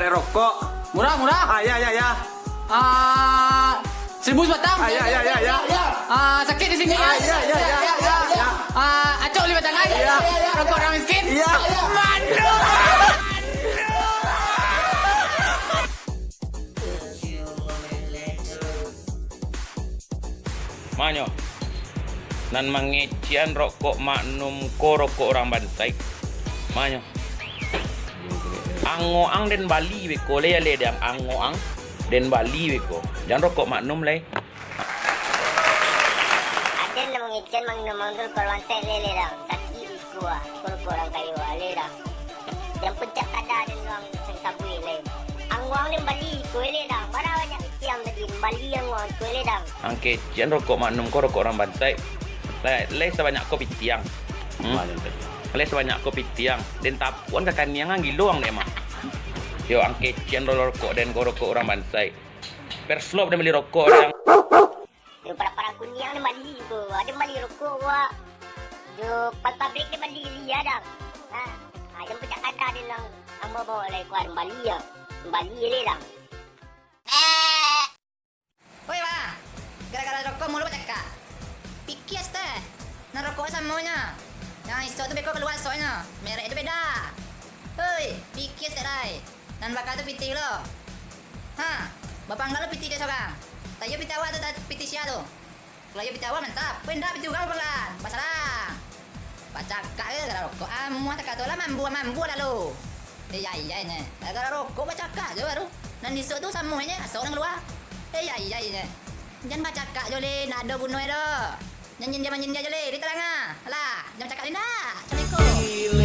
ada rokok. Murah. Ya. 1,000 sebatang. Ya. Sakit di sini. Ya. Acok 5 tangan. Rokok orang miskin. Ya. Mandu. Manyo. Nan mangecian rokok maknum ko rokok orang Bantai. Manyo. Angoang den Bali weko le yang angoang den Bali weko. Jangan rokok maknum le. Ada na mangityan mangnamangdol karuan sa lelera. Sakit iskua. Kurang kayo alera. Yang puncak ada dan ruang sabui le. Ang wang din Bali ko lelera. Marawa niya itiyang na din Bali ang wang ko lelera. Angkecian rokok maknum ko rokok orang Bantai. Le sebanyak kopi tiang. Le sebanyak kopi tiang. Den tapuan kakan niang giluang deh mah. Yo angkecian rokok dan ko rokok orang Bantai. Perslop dan beli rokok yang Yung para kunyang na Bali ko. Ada Bali rokok wa. Yung pabrik na Bali liya dang. Yung puncak ada din lang ang babawa lay ko ang Bali ya. Bali lelera. Woi bang, gara-gara rokok mulu cakap. Pikir teh, nak rokok semuanya. Yang isu tu beko keluar soalnya, merek itu beda. Hei, pikir serai. Dan bakal tu piti lo. Bapak enggak lo piti dia seorang. Tayo piti awal tu piti sia tu. Kalau yo piti awal mantap, pindah piti juga bapak. Masalah. Baca kak gara rokok. Muat tak tu lah mambu lalu. Iya ni. Gara rokok baca kak je baru. Dan isu tu semuanya seorang keluar. Iya ni. Jangan baca kak je le, nak ada bunuh dah. Jangan dia je le, di tengah. Alah, jangan cakap ni dah. Assalamualaikum.